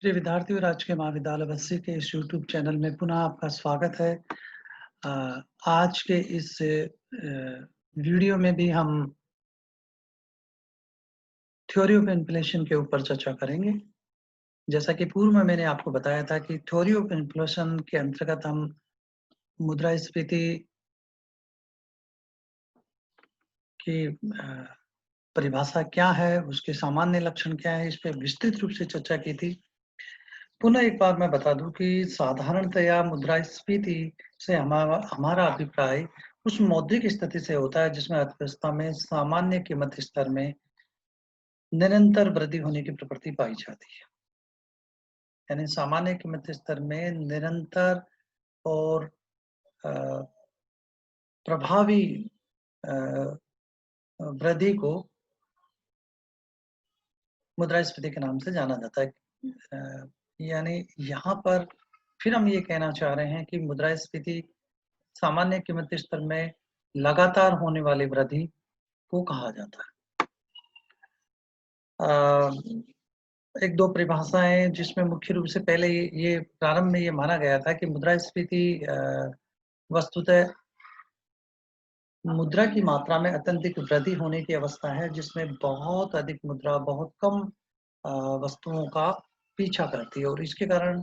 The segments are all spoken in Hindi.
प्रिय विद्यार्थियों, राजकीय महाविद्यालय बस्सी के इस यूट्यूब चैनल में पुनः आपका स्वागत है। आज के इस वीडियो में भी हम थ्योरी ऑफ इन्फ्लेशन के ऊपर चर्चा करेंगे। जैसा कि पूर्व में मैंने आपको बताया था कि थ्योरी ऑफ इन्फ्लेशन के अंतर्गत हम मुद्रास्फीति की परिभाषा क्या है, उसके सामान्य लक्षण क्या है, इस पे विस्तृत रूप से चर्चा की थी। पुनः एक बार मैं बता दूं कि साधारणतया मुद्रास्फीति से हमारा हमारा अभिप्राय उस मौद्रिक स्थिति से होता है जिसमें अर्थव्यवस्था में सामान्य कीमत स्तर में निरंतर वृद्धि होने की प्रवृत्ति पाई जाती है। यानी सामान्य कीमत स्तर में निरंतर और अ, प्रभावी अ, वृद्धि को मुद्रास्फीति के नाम से जाना जाता है। यानी यहाँ पर फिर हम ये कहना चाह रहे हैं कि मुद्रास्फीति सामान्य कीमत स्तर में लगातार होने वाली वृद्धि को कहा जाता है। एक दो परिभाषाएं जिसमें मुख्य रूप से पहले ये प्रारंभ में ये माना गया था कि मुद्रास्फीति वस्तुतः मुद्रा की मात्रा में अत्यधिक वृद्धि होने की अवस्था है जिसमें बहुत अधिक मुद्रा बहुत कम वस्तुओं का पीछा करती है और इसके कारण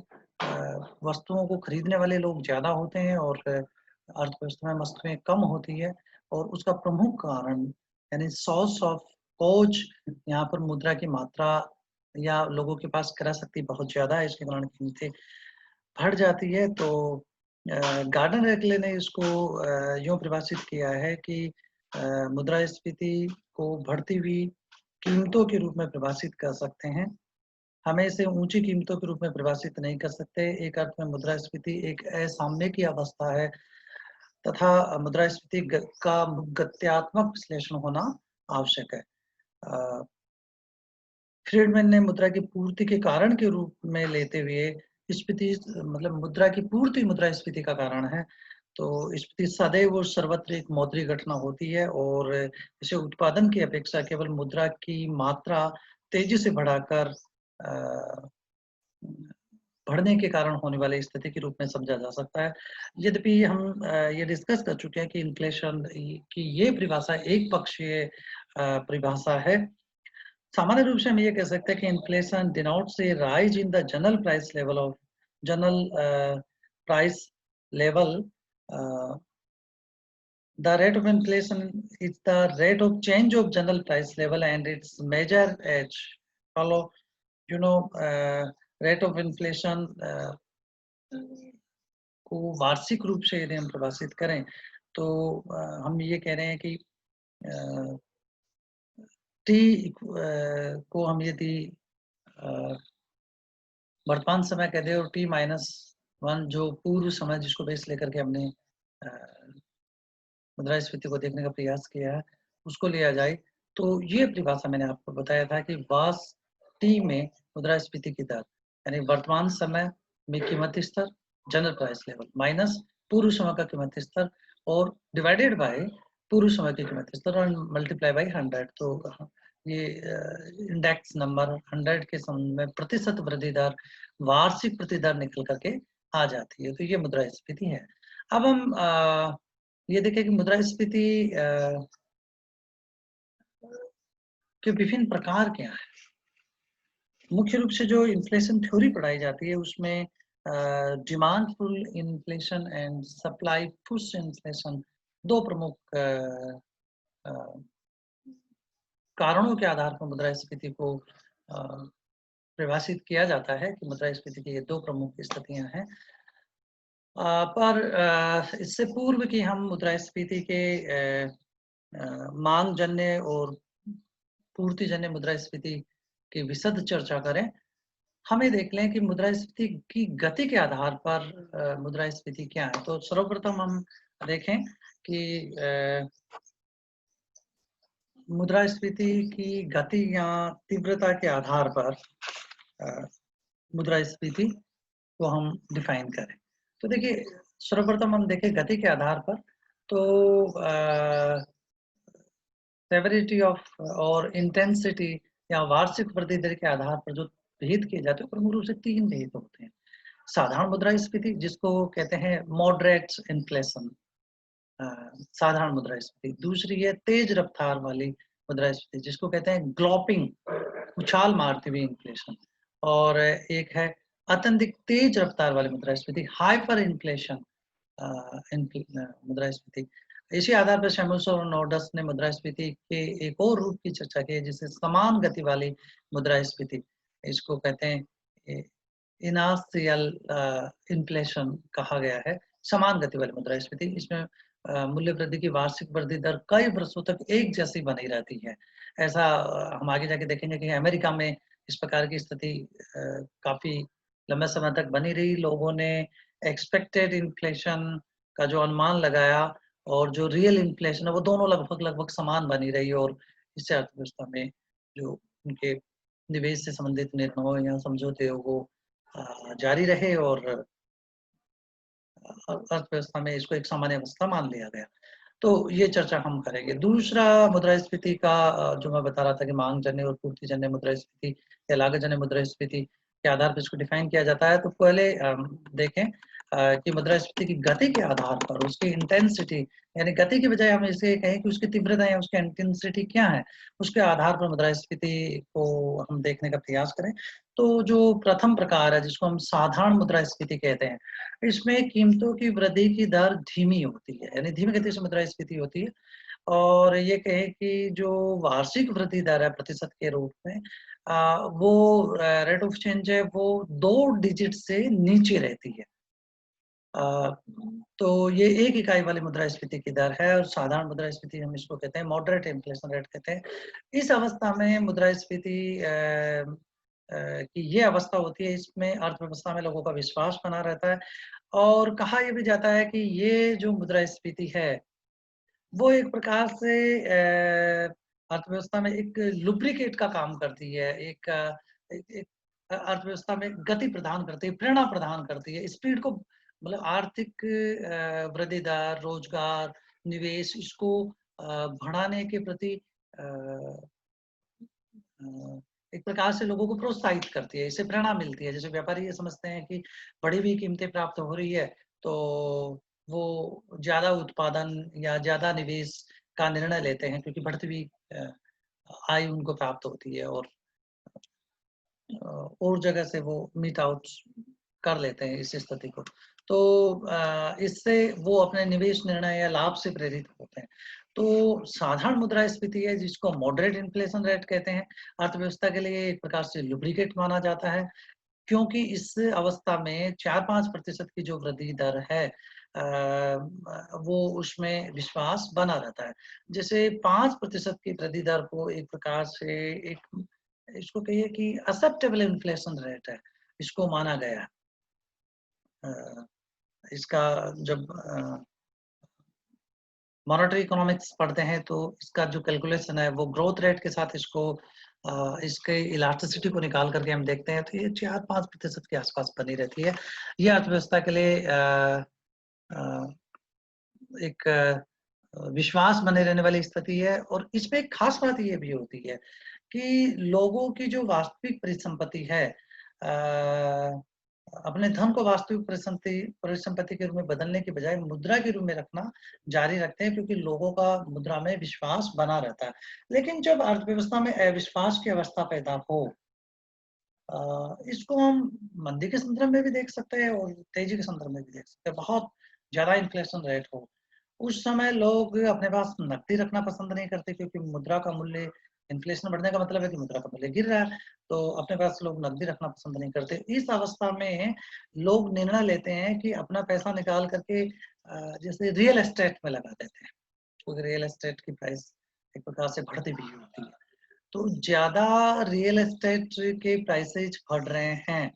वस्तुओं को खरीदने वाले लोग ज्यादा होते हैं और अर्थव्यवस्था में वस्तुएं कम होती है और उसका प्रमुख कारण यानी सोर्स ऑफ कोच यहाँ पर मुद्रा की मात्रा या लोगों के पास क्रय शक्ति बहुत ज्यादा है, इसके कारण कीमतें बढ़ जाती है। तो गार्डन रेकले ने इसको यूं परिभाषित किया है कि मुद्रास्फीति को बढ़ती हुई कीमतों के रूप में परिभाषित कर सकते हैं। हमें इसे ऊंची कीमतों के रूप में परिभाषित नहीं कर सकते। एक अर्थ में मुद्रास्फीति एक असाम्य की अवस्था है तथा मुद्रास्फीति का गत्यात्मक विश्लेषण होना आवश्यक है। फ्रीडमैन ने मुद्रा की पूर्ति के कारण के रूप में लेते हुए स्फीति मतलब मुद्रा की पूर्ति मुद्रास्फीति का कारण है। तो स्फीति सदैव और सर्वत्र एक मौद्रिक घटना होती है और इसे उत्पादन की अपेक्षा केवल मुद्रा की मात्रा तेजी से बढ़ाकर बढ़ने के कारण होने वाली स्थिति के रूप में समझा जा सकता है। यद्यपि हम ये डिस्कस कर चुके हैं कि इन्फ्लेशन की ये परिभाषा एक पक्षीय परिभाषा है। सामान्य रूप से हम ये कह सकते हैं कि inflation denotes A rise in the general price level of general price level. The rate of inflation is the rate of change of general price level and its measure as follow. You know, rate of inflation को वार्षिक रूप से यदि हम परिभाषित करें तो हम ये कह रहे हैं कि टी को हम यदि वर्तमान समय कह दें और T-1 जो पूर्व समय जिसको बेस लेकर के हमने मुद्रास्फीति को देखने का प्रयास किया है उसको लिया जाए तो ये परिभाषा मैंने आपको बताया था कि वास टी में मुद्रास्फीति की दर यानी वर्तमान समय में कीमत स्तर जनरल प्राइस लेवल माइनस पूर्व समय का कीमत स्तर और डिवाइडेड बाय पूर्व समय की कीमत स्तर और मल्टीप्लाई बाय 100। तो ये इंडेक्स नंबर 100 के संबंध में प्रतिशत वृद्धि दर वार्षिक वृद्धि दर निकल करके आ जाती है। तो ये मुद्रास्फीति है। अब हम ये देखें कि मुद्रास्फीति के विभिन्न प्रकार क्या है। मुख्य रूप से जो इन्फ्लेशन थ्योरी पढ़ाई जाती है उसमें demand pull inflation and supply push inflation दो प्रमुख कारणों के आधार पर मुद्रास्फीति को परिभाषित किया जाता है कि मुद्रास्फीति की ये दो प्रमुख स्थितियां हैं। पर इससे पूर्व कि हम मुद्रास्फीति के मांग जन्य और पूर्ति जन्य मुद्रास्फीति की विशद चर्चा करें, हमें देख लें कि मुद्रास्फीति की गति के आधार पर मुद्रास्फीति क्या है। तो सर्वप्रथम हम देखें कि मुद्रास्फीति की गति या तीव्रता के आधार पर मुद्रास्फीति को हम डिफाइन करें। तो देखिए सर्वप्रथम हम देखें गति के आधार पर तो सेवरिटी ऑफ और इंटेंसिटी या वार्षिक वृद्धि दर के आधार पर जो भेद किए जाते हैं, प्रमुख रूप से 3 भेद होते हैं। साधारण मुद्रास्फीति जिसको कहते हैं मॉडरेट इन्फ्लेशन, अ, साधारण मुद्रास्फीति। दूसरी है तेज रफ्तार वाली मुद्रास्फीति जिसको कहते हैं ग्लोपिंग, उछाल मारती हुई इन्फ्लेशन। और एक है अत्यधिक तेज रफ्तार वाली मुद्रास्फीति, हाइपर इन्फ्लेशन मुद्रास्फीति। इसी आधार पर सैमुअल्सन और नोर्डस ने मुद्रास्फीति के एक और रूप की चर्चा की है जिसे समान गति वाली मुद्रास्फीति, इसको कहते हैं इनर्शियल इन्फ्लेशन कहा गया है। समान गति वाली मुद्रास्फीति, इसमें मूल्य वृद्धि की वार्षिक वृद्धि दर कई वर्षों तक एक जैसी बनी रहती है। ऐसा हम आगे जाके देखेंगे कि अमेरिका में इस प्रकार की स्थिति काफ़ी लंबे समय तक बनी रही। लोगों ने एक्सपेक्टेड इन्फ्लेशन का जो अनुमान लगाया और जो रियल इन्फ्लेशन है वो दोनों लगभग समान बनी रही और इससे अर्थव्यवस्था में जो उनके निवेश से संबंधित निर्णय हो या समझौते हो वो जारी रहे और अर्थव्यवस्था में इसको एक सामान्य अवस्था मान लिया गया। तो ये चर्चा हम करेंगे। दूसरा मुद्रास्फीति का जो मैं बता रहा था कि मांगजन्य और पूर्तिजन्य मुद्रास्फीति या लागतजन्य मुद्रास्फीति के आधार पर इसको डिफाइन किया जाता है। तो पहले देखें कि मुद्रास्फीति की गति के आधार पर उसकी इंटेंसिटी, यानी गति की बजाय हम इसे कहें कि उसकी तीव्रता या उसकी इंटेंसिटी क्या है, उसके आधार पर मुद्रास्फीति को हम देखने का प्रयास करें। तो जो प्रथम प्रकार है जिसको हम साधारण मुद्रास्फीति कहते हैं, इसमें कीमतों की वृद्धि की दर धीमी होती है, यानी धीमी गति से मुद्रास्फीति होती है। और ये कहें कि जो वार्षिक वृद्धि दर है प्रतिशत के रूप में, वो रेट ऑफ चेंज है वो 2 डिजिट से नीचे रहती है। तो ये 1 इकाई वाली मुद्रास्फीति की दर है और साधारण मुद्रास्फीति हम इसको कहते हैं, मॉडरेट इन्फ्लेशन रेट कहते हैं। इस अवस्था में मुद्रास्फीति की ये अवस्था होती है, इसमें अर्थव्यवस्था में लोगों का विश्वास बना रहता है और कहा ये भी जाता है कि ये जो मुद्रास्फीति है, वो एक प्रकार से अर्थव्यवस्था में एक लुब्रिकेट का काम करती है, एक अर्थव्यवस्था में गति प्रदान करती है, प्रेरणा प्रदान करती है, स्पीड को, मतलब आर्थिक वृद्धि दर, रोजगार, निवेश, इसको बढ़ाने के प्रति अ अ, एक प्रकार से लोगों को प्रोत्साहित करती है, इससे प्रेरणा मिलती है। जैसे व्यापारी ये समझते हैं कि बढ़ी हुई कीमतें प्राप्त हो रही है, तो वो ज़्यादा उत्पादन या ज़्यादा निवेश का निर्णय लेते हैं क्योंकि बढ़ती हुई आय उनको प्राप्त होती है और और जगह से वो मीट आउट कर लेते हैं इस स्थिति को। तो इससे वो अपने निवेश निर्णय या लाभ से प्रेरित होते हैं। तो साधारण मुद्रास्फीति है जिसको मॉडरेट इन्फ्लेशन रेट कहते हैं, अर्थव्यवस्था के लिए एक प्रकार से लुब्रिकेट माना जाता है क्योंकि इस अवस्था में 4-5% की जो वृद्धि दर है, वो उसमें विश्वास बना रहता है। जैसे 5% की वृद्धि दर को एक प्रकार से एक, इसको कहिए कि एक्सेप्टेबल इन्फ्लेशन रेट है, इसको माना गया है। इसका जब मॉनेटरी इकोनॉमिक्स पढ़ते हैं तो इसका जो कैलकुलेशन है वो ग्रोथ रेट के साथ इसको इसके इलास्टिसिटी को निकाल करके हम देखते हैं तो ये 4-5% के आसपास बनी रहती है। ये अर्थव्यवस्था के लिए अ, एक विश्वास बने रहने वाली स्थिति है और इसमें एक खास बात ये भी होती है कि लोगों की जो वास्तविक परिसंपत्ति है, अपने धन को वास्तविक परिसंपत्ति के रूप में बदलने के बजाय मुद्रा के रूप में रखना जारी रखते हैं क्योंकि लोगों का मुद्रा में विश्वास बना रहता है। लेकिन जब अर्थव्यवस्था में अविश्वास की अवस्था पैदा हो, इसको हम मंदी के संदर्भ में भी देख सकते हैं और तेजी के संदर्भ में भी देख सकते हैं। बहुत ज़्यादा इन्फ्लेशन रेट हो, उस समय लोग अपने पास नकदी रखना पसंद नहीं करते क्योंकि मुद्रा का मूल्य, इन्फ्लेशन बढ़ने का मतलब है कि मुद्रा का मूल्य गिर रहा है, तो अपने पास लोग नकदी रखना पसंद नहीं करते। इस अवस्था में लोग निर्णय लेते हैं कि अपना पैसा निकाल करके जैसे रियल एस्टेट में लगा देते हैं, क्योंकि रियल एस्टेट की प्राइस एक प्रकार से बढ़ती भी होती है। तो ज़्यादा रियल एस्टेट के प्राइसेज बढ़ रहे हैं,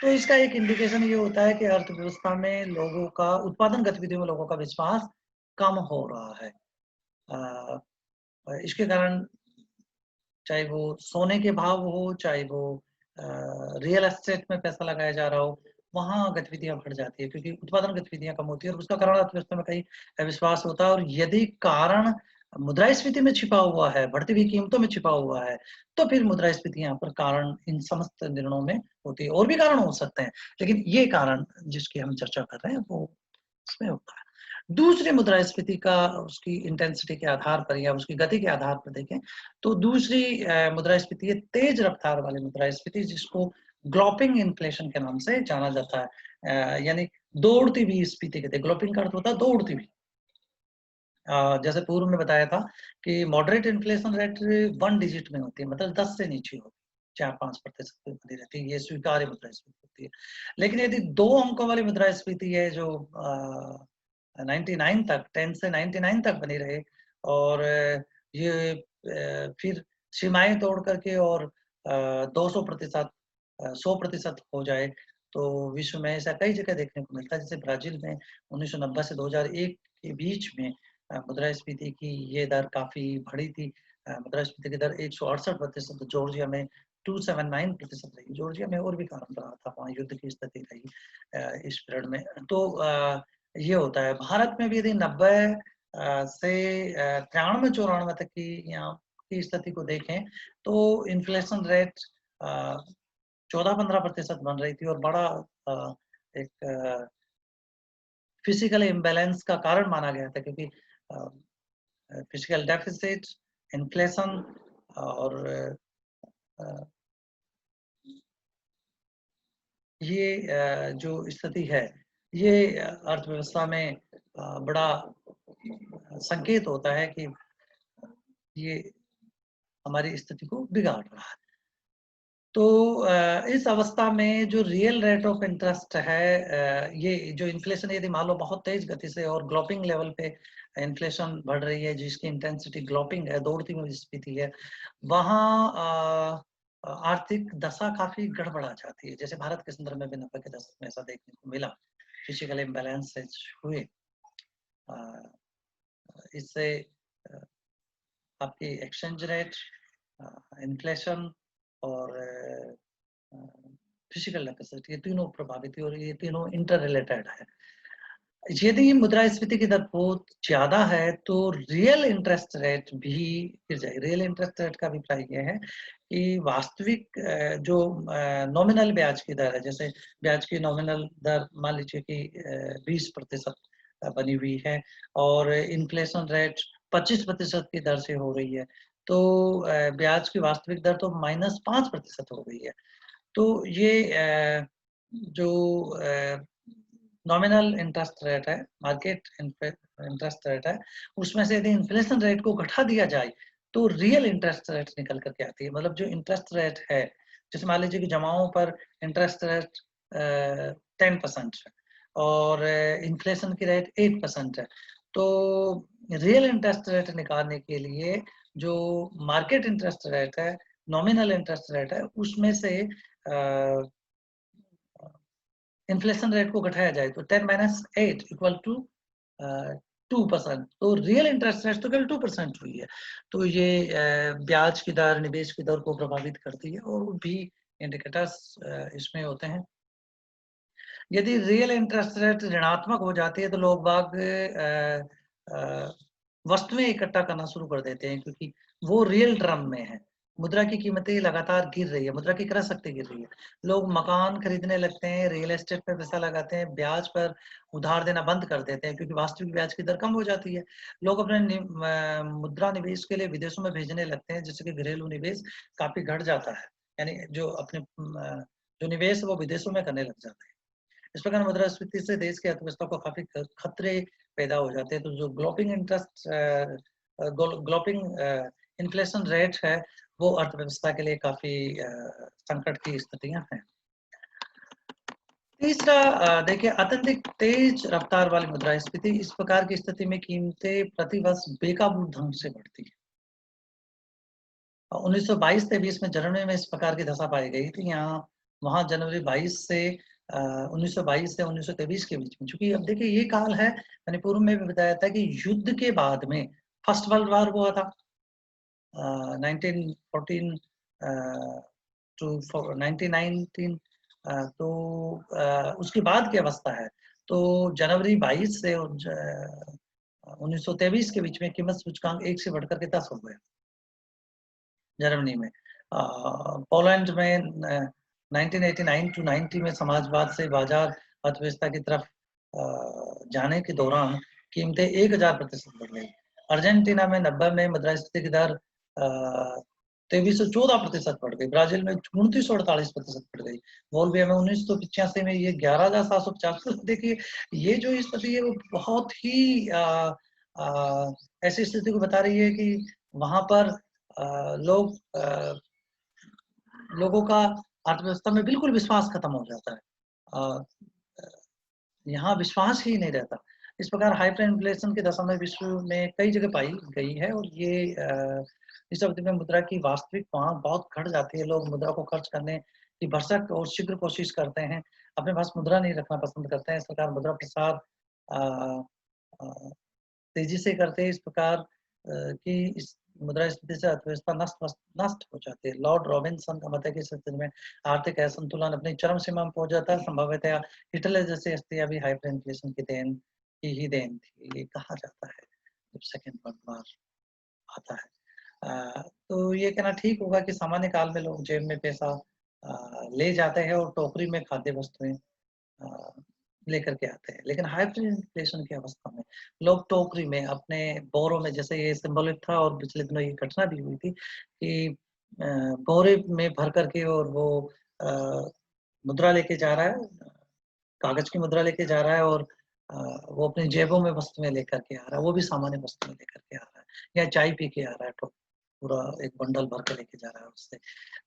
तो इसका एक इंडिकेशन ये होता है कि अर्थव्यवस्था में लोगों का, उत्पादन गतिविधियों में लोगों का विश्वास कम हो रहा है। अ, इसके कारण चाहे वो सोने के भाव हो, चाहे वो रियल एस्टेट में पैसा लगाया जा रहा हो, वहाँ गतिविधियाँ बढ़ जाती है क्योंकि उत्पादन गतिविधियाँ कम होती है और उसका कारण अर्थव्यवस्था में कहीं अविश्वास होता है और यदि कारण मुद्रास्फीति में छिपा हुआ है, बढ़ती हुई कीमतों में छिपा हुआ है, तो फिर मुद्रास्फीति यहाँ पर कारण इन समस्त निर्णयों में होती है। और भी कारण हो सकते हैं, लेकिन ये कारण जिसकी हम चर्चा कर रहे हैं वो इसमें होता है। दूसरी मुद्रास्फीति का उसकी इंटेंसिटी के आधार पर या उसकी गति के आधार पर देखें तो दूसरी मुद्रास्फीति है तेज रफ्तार वाली मुद्रास्फीति, जिसको ग्लोपिंग इन्फ्लेशन के नाम से जाना जाता है। यानी दौड़ती हुई स्फीति कहते हैं। ग्लोपिंग का अर्थ होता है दौड़ती हुई। जैसे पूर्व में बताया था कि मॉडरेट इन्फ्लेशन रेट 1 डिजिट में होती है, मतलब 10 से नीचे होती है, 4-5% पे बनी रहती है, ये स्वीकार्य मुद्रास्फीति होती है। लेकिन यदि 2 अंकों वाली मुद्रास्फीति है जो 99 तक 10 से 99 तक बनी रहे और ये फिर सीमाएं तोड़ करके और 200% 100% हो जाए, तो विश्व में ऐसा कई जगह देखने को मिलता है। जैसे ब्राजील में 1990 से 2001 के बीच में मुद्रास्फीति की ये दर काफ़ी बढ़ी थी। मुद्रास्फीति की दर 168%, जॉर्जिया में 279% रही। जॉर्जिया में और भी कारण रहा था, वहाँ युद्ध की स्थिति रही इस पीरियड में। तो ये होता है। भारत में भी यदि 90 से 93-94 तक की यहाँ की स्थिति को देखें, तो इन्फ्लेशन रेट 14-15% बन रही थी और बड़ा एक फिजिकल इम्बैलेंस का कारण माना गया था, क्योंकि फिजिकल डेफिसिट, इन्फ्लेशन और ये जो स्थिति है, ये अर्थव्यवस्था में बड़ा संकेत होता है कि ये हमारी स्थिति को बिगाड़ रहा है। तो इस अवस्था में जो रियल रेट ऑफ इंटरेस्ट है, ये जो इन्फ्लेशन यदि मान लो बहुत तेज गति से और ग्लोपिंग लेवल पे इन्फ्लेशन बढ़ रही है, जिसकी इंटेंसिटी ग्लोपिंग है, दौड़ती हुई स्थिति है, वहाँ आर्थिक दशा काफी गड़बड़ा जाती है। जैसे भारत के संदर्भ में भी 90 के दशक में ऐसा देखने को मिला, फिजिकल इम्बैलेंस हुए। इससे आपकी एक्सचेंज रेट, इन्फ्लेशन और फिजिकल डेफिसिट, ये तीनों प्रभावित हुई और ये तीनों इंटर रिलेटेड है। यदि मुद्रास्फीति की दर बहुत ज्यादा है तो रियल इंटरेस्ट रेट भी गिर जाएगी। रियल इंटरेस्ट रेट का अभिप्राय यह है कि वास्तविक जो नॉमिनल ब्याज की दर है, जैसे ब्याज की नॉमिनल दर मान लीजिए कि 20% बनी हुई है और इन्फ्लेशन रेट 25% की दर से हो रही है, तो ब्याज की वास्तविक दर तो -5% हो गई है। तो ये जो नॉमिनल इंटरेस्ट रेट है, मार्केट इंटरेस्ट रेट है, उसमें से यदि इन्फ्लेशन रेट को घटा दिया जाए तो रियल इंटरेस्ट रेट निकल करके आती है। मतलब जो इंटरेस्ट रेट है, जैसे मान लीजिए कि जमाओं पर इंटरेस्ट रेट 10% है और इन्फ्लेशन की रेट 8% है, तो रियल इंटरेस्ट रेट निकालने के लिए जो मार्केट इंटरेस्ट रेट है, नॉमिनल इंटरेस्ट रेट है, उसमें से इन्फ्लेशन रेट को घटाया जाए तो 10 - 8 = 2%। तो रियल इंटरेस्ट रेट तो केवल 2% हुई है। तो ये ब्याज की दर, निवेश की दर को प्रभावित करती है और भी इंडिकेटर्स इसमें होते हैं। यदि रियल इंटरेस्ट रेट ऋणात्मक हो जाती है तो लोग बाग वस्तुएं इकट्ठा करना शुरू कर देते हैं, क्योंकि वो रियल टर्म में है। मुद्रा की कीमतें लगातार गिर रही है, मुद्रा की क्रय शक्ति गिर रही है। लोग मकान खरीदने लगते हैं, रियल एस्टेट पे पैसा लगाते हैं, ब्याज पर उधार देना बंद कर देते हैं, क्योंकि वास्तविक ब्याज की दर कम हो जाती है। लोग अपने मुद्रा निवेश के लिए विदेशों में भेजने लगते हैं, जिससे कि घरेलू निवेश काफी घट जाता है। यानी जो अपने जो निवेश है वो विदेशों में करने लग जाते हैं। इस प्रकार मुद्रास्फीति से देश की अर्थव्यवस्था को काफी खतरे पैदा हो जाते हैं। तो जो ग्लोपिंग इंटरेस्ट ग्लोपिंग इन्फ्लेशन रेट है, वो अर्थव्यवस्था के लिए काफी संकट की स्थितियां हैं। तीसरा देखिए, अत्यधिक तेज रफ्तार वाली मुद्रास्फीति। इस प्रकार की स्थिति में कीमतें प्रतिवर्ष बेकाबू ढंग से बढ़ती है। 1922-23 में जर्मनी में इस प्रकार की दशा पाई गई थी। वहाँ जनवरी 22 से 1922 से 1923 के बीच में, चूंकि अब देखिए ये काल है, मैंने पूर्व में भी बताया था कि युद्ध के बाद में फर्स्ट वर्ल्ड वॉर हुआ था 1914 टू 1919, तो उसके बाद की अवस्था है। तो जनवरी 22 से 1923 के बीच में कीमत सूचकांक 1 से बढ़कर के 10 हो गया जर्मनी में। पोलैंड में 1989 टू 90 में समाजवाद से बाजार अर्थव्यवस्था की तरफ जाने के दौरान कीमतें 1000% बढ़ गई। अर्जेंटीना में 90 में मुद्रास्फीति की दर 2314% बढ़ गई। ब्राजील में 2948% बढ़ गई। बोल्विया में 1985 में ये 11750। देखिए ये जो स्थिति है वो बहुत ही ऐसी स्थिति को बता रही है कि वहां पर लोगों का अर्थव्यवस्था में बिल्कुल विश्वास खत्म हो जाता है। यहाँ विश्वास ही नहीं रहता। इस प्रकार हाइपर इन्फ्लेशन की दशा में विश्व में कई जगह पाई गई है और ये इस अवधि में मुद्रा की वास्तविक मांग बहुत घट जाती है। लोग मुद्रा को खर्च करने की भरसक और शीघ्र कोशिश करते हैं, अपने पास मुद्रा नहीं रखना पसंद करते हैं। इस प्रकार मुद्रा प्रसार तेजी से करते हैं। इस प्रकार की इस मुद्रास्फीति से अर्थव्यवस्था नष्ट हो जाती है। लॉर्ड रॉबिन्सन का मत है कि इस स्थिति में आर्थिक असंतुलन अपनी चरम सीमा में पहुंच जाता है। संभवतः हिटलर जैसी हस्तियां भी हाइपर इन्फ्लेशन की देन थी, ये कहा जाता है जब सेकेंड वर्ल्ड वॉर आता है। तो ये कहना ठीक होगा कि सामान्य काल में लोग जेब में पैसा ले जाते हैं और टोकरी में खाद्य वस्तुएं लेकर के आते हैं। लेकिन हाइपर इन्फ्लेशन की अवस्था में लोग टोकरी में अपने बोरों में, जैसे ये सिंबॉलिक था और पिछले दिनों ये घटना भी हुई थी कि बोरे में भर करके और वो मुद्रा लेके जा रहा है, कागज की मुद्रा लेके जा रहा है और वो अपनी जेबों में वस्तुएं लेकर के आ रहा है। वो भी सामान्य वस्तुएं लेकर के आ रहा है या चाय पी के आ रहा है, तो पूरा एक बंडल भर के लेके जा रहा है उससे।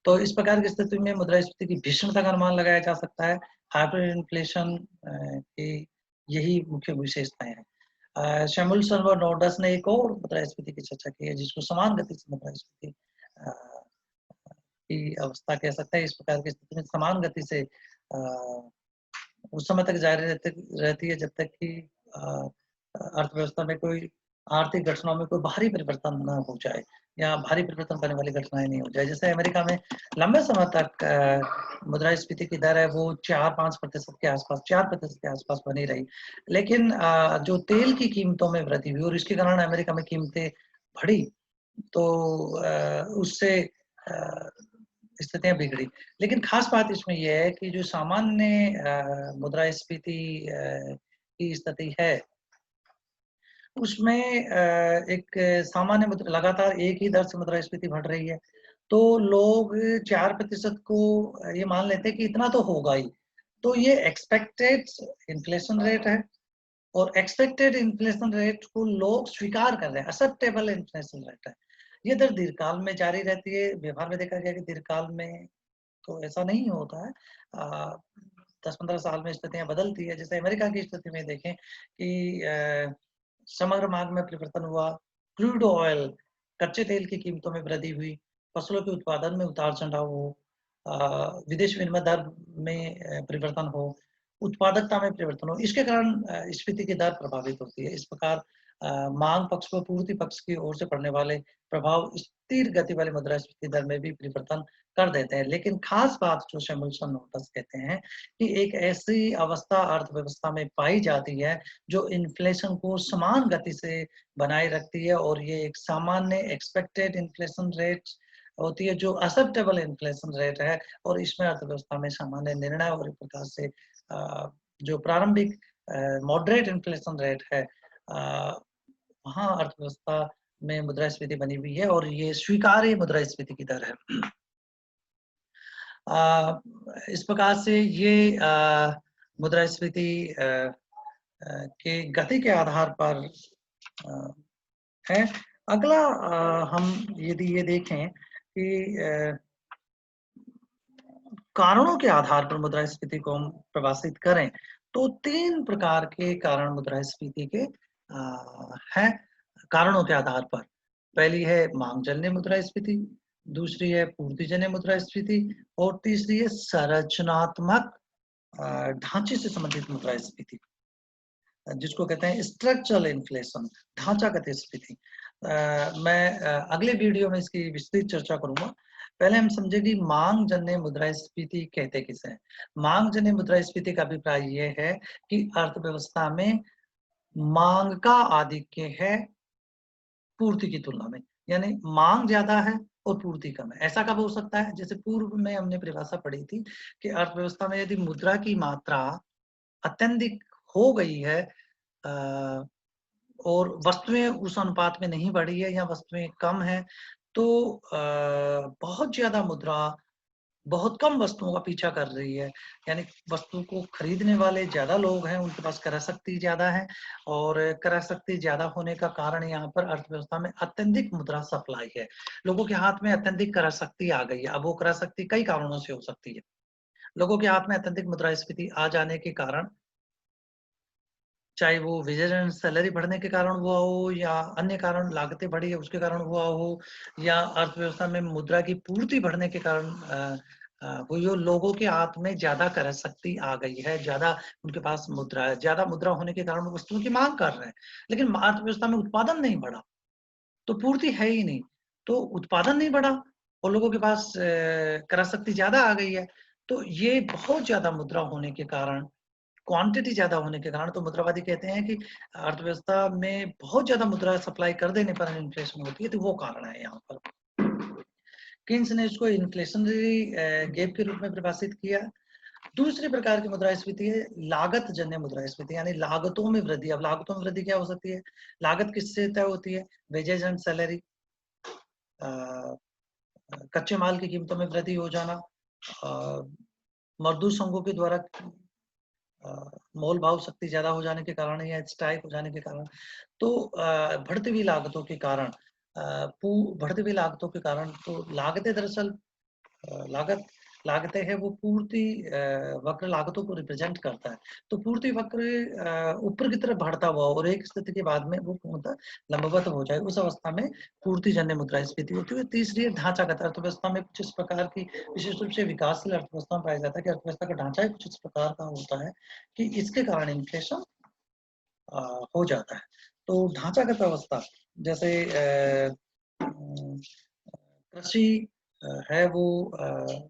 तो इस प्रकार की स्थिति में मुद्रास्फीति की भीषणता का अनुमान लगाया जा सकता है। हाइपर इन्फ्लेशन की यही मुख्य विशेषताएं हैं। शैमुलसन और नोर्डस ने एक और मुद्रास्फीति की चर्चा की है जिसको समान गति से मुद्रास्फीति की अवस्था कह सकते हैं। इस प्रकार की स्थिति में समान गति से उस समय तक जारी रहती है जब तक कि अर्थव्यवस्था में कोई आर्थिक घटनाओं में कोई बाहरी परिवर्तन न हो जाए या भारी परिवर्तन करने वाली घटनाएं नहीं हो जाए। जैसे अमेरिका में लंबे समय तक मुद्रास्फीति की दर है वो 4-5% के आसपास, 4% के आसपास बनी रही। लेकिन जो तेल की कीमतों में वृद्धि हुई और इसके कारण अमेरिका में कीमतें बढ़ी, तो उससे स्थितियां बिगड़ी। लेकिन खास बात इसमें यह है कि जो सामान्य मुद्रास्फीति की स्थिति है उसमें एक सामान्य मुद्रा लगातार एक ही दर से मुद्रास्फीति बढ़ रही है, तो लोग 4% को ये मान लेते हैं कि इतना तो होगा ही। तो ये एक्सपेक्टेड इन्फ्लेशन रेट है और एक्सपेक्टेड इन्फ्लेशन रेट को लोग स्वीकार कर रहे हैं, एक्सेप्टेबल इन्फ्लेशन रेट है। ये दर दीर्घकाल में जारी रहती है। व्यवहार में देखा गया कि दीर्घकाल में तो ऐसा नहीं होता है। 10-15 साल में स्थितियां बदलती है। जैसे अमेरिका की स्थिति में देखें कि समग्र मांग में परिवर्तन हुआ, क्रूड ऑयल कच्चे तेल की कीमतों में वृद्धि हुई, फसलों के उत्पादन में उतार चढ़ाव हो, विदेश विनिमय दर में परिवर्तन हो, उत्पादकता में परिवर्तन हो, इसके कारण स्फीति की दर प्रभावित होती है। इस प्रकार मांग पक्ष व पूर्ति पक्ष की ओर से पड़ने वाले प्रभाव स्थिर गति वाली मुद्रास्फीति दर में भी परिवर्तन कर देते हैं। लेकिन खास बात जो शैमुलसन नोर्डस कहते हैं कि एक ऐसी अवस्था अर्थव्यवस्था में पाई जाती है जो इन्फ्लेशन को समान गति से बनाए रखती है और ये एक सामान्य एक्सपेक्टेड इन्फ्लेशन रेट होती है जो एक्सेप्टेबल इन्फ्लेशन रेट है और इसमें अर्थव्यवस्था में सामान्य निर्णय और एक प्रकार से जो प्रारंभिक मॉडरेट इन्फ्लेशन रेट है वहाँ अर्थव्यवस्था में मुद्रास्फीति बनी हुई है और ये स्वीकार्य मुद्रास्फीति की दर है। इस प्रकार से ये मुद्रास्फीति के गति के आधार पर है। अगला हम यदि ये देखें कि कारणों के आधार पर मुद्रास्फीति को हम परिभाषित करें तो 3 प्रकार के कारण मुद्रास्फीति के हैं कारणों के आधार पर। पहली है मांगजन्य मुद्रास्फीति, दूसरी है पूर्तिजन्य मुद्रास्फीति और तीसरी है संरचनात्मक ढांचे से संबंधित मुद्रास्फीति जिसको कहते हैं स्ट्रक्चरल इन्फ्लेशन, ढांचागत स्फीति। मैं अगले वीडियो में इसकी विस्तृत चर्चा करूंगा। पहले हम समझे कि मांग जन्य मुद्रास्फीति कहते किसे हैं। मांग जन्य मुद्रास्फीति का अभिप्राय यह है कि अर्थव्यवस्था में माँग का आधिक्य है पूर्ति की तुलना में। यानी माँग ज़्यादा है और पूर्ति कम है। ऐसा कब हो सकता है? जैसे पूर्व में हमने परिभाषा पढ़ी थी कि अर्थव्यवस्था में यदि मुद्रा की मात्रा अत्यधिक हो गई है अ, और वस्तुएँ उस अनुपात में नहीं बढ़ी है या वस्तुएँ कम हैं, तो बहुत ज़्यादा मुद्रा बहुत कम वस्तुओं का पीछा कर रही है। यानी वस्तु को खरीदने वाले ज़्यादा लोग हैं, उनके पास क्रय शक्ति ज़्यादा है और क्रय शक्ति ज़्यादा होने का कारण यहाँ पर अर्थव्यवस्था में अत्यधिक मुद्रा सप्लाई है। लोगों के हाथ में अत्यधिक क्रय शक्ति आ गई है। अब वो क्रय शक्ति कई कारणों से हो सकती है। लोगों के हाथ में अत्यधिक मुद्रास्फीति आ जाने के कारण चाहे वो वेजेस सैलरी बढ़ने के कारण हुआ हो या अन्य कारण लागतें बढ़ी है उसके कारण हुआ हो या अर्थव्यवस्था में मुद्रा की पूर्ति बढ़ने के कारण हुई हो, लोगों के हाथ में ज़्यादा क्रय शक्ति आ गई है, ज़्यादा उनके पास मुद्रा है, ज़्यादा मुद्रा होने के कारण वो वस्तुओं की माँग कर रहे हैं। लेकिन अर्थव्यवस्था में उत्पादन नहीं बढ़ा, तो पूर्ति है ही नहीं, तो उत्पादन नहीं बढ़ा और लोगों के पास क्रय शक्ति ज़्यादा आ गई है, तो ये बहुत ज़्यादा मुद्रा होने के कारण क्वांटिटी ज़्यादा होने के कारण तो मुद्रावादी कहते हैं कि अर्थव्यवस्था में बहुत ज़्यादा मुद्रा सप्लाई कर देने पर इन्फ्लेशन होती है, तो वो कारण है यहाँ पर। केन्स ने इसको इन्फ्लेशनरी गैप के रूप में परिभाषित किया। दूसरे प्रकार की मुद्रास्फीति है लागत जन्य मुद्रास्फीति यानी लागतों में वृद्धि। अब लागतों में वृद्धि क्या हो सकती है? लागत किससे तय होती है? वेजेज एंड सैलरी अ, कच्चे माल की कीमतों में वृद्धि हो जाना मजदूर संघों के द्वारा मोल भाव शक्ति ज़्यादा हो जाने के कारण या स्ट्राइक हो जाने के कारण तो बढ़ती हुई लागतों के कारण बढ़ती हुई लागतों के कारण तो लागतें दरअसल लागत लागतें हैं वो पूर्ति वक्र लागतों को रिप्रेजेंट करता है। तो पूर्ति वक्र ऊपर की तरफ बढ़ता हुआ और एक स्थिति के बाद में वो मतलब लंबवत हो जाए, उस अवस्था में पूर्तिजन्य मुद्रास्फीति होती है। तीसरी है ढांचागत अर्थव्यवस्था में कुछ इस प्रकार की विशेष रूप से विकासशील अर्थव्यवस्था में पाया जाता है कि अर्थव्यवस्था का ढांचा ही कुछ इस प्रकार का होता है कि इसके कारण इन्फ्लेशन हो जाता है। तो ढांचागत अवस्था जैसे उम, कृषि है वो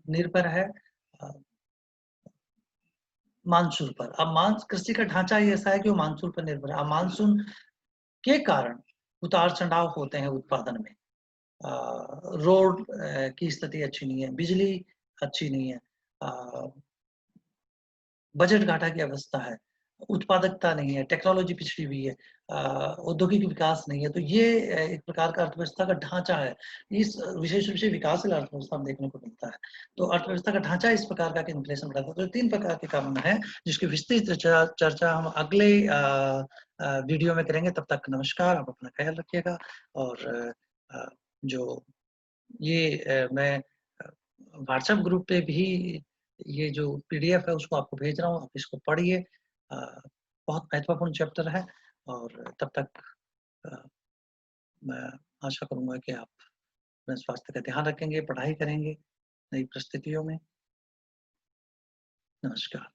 निर्भर है अ, मानसून पर। अब कृषि का ढांचा ही ऐसा है कि वो मानसून पर निर्भर है। अब मानसून के कारण उतार-चढ़ाव होते हैं उत्पादन में। रोड की स्थिति अच्छी नहीं है, बिजली अच्छी नहीं है। अ, बजट घाटा की अवस्था है, उत्पादकता नहीं है, टेक्नोलॉजी पिछड़ी हुई है, औद्योगिक विकास नहीं है, तो ये एक प्रकार का अर्थव्यवस्था का ढांचा है। इस विशेष रूप से विकासशील अर्थव्यवस्था में देखने को मिलता है। तो अर्थव्यवस्था का ढांचा इस प्रकार का कि इन्फ्लेशन बढ़ा था। तो 3 प्रकार के कारण हैं, जिसकी विस्तृत चर्चा हम अगले वीडियो में करेंगे। तब तक नमस्कार, आप अपना ख्याल रखिएगा और अ, जो ये मैं व्हाट्सएप ग्रुप पे भी ये जो पीडीएफ है उसको आपको भेज रहा हूँ, आप इसको पढ़िए। बहुत महत्वपूर्ण चैप्टर है और तब तक अ, मैं आशा करूँगा कि आप अपने स्वास्थ्य का ध्यान रखेंगे, पढ़ाई करेंगे नई परिस्थितियों में। नमस्कार।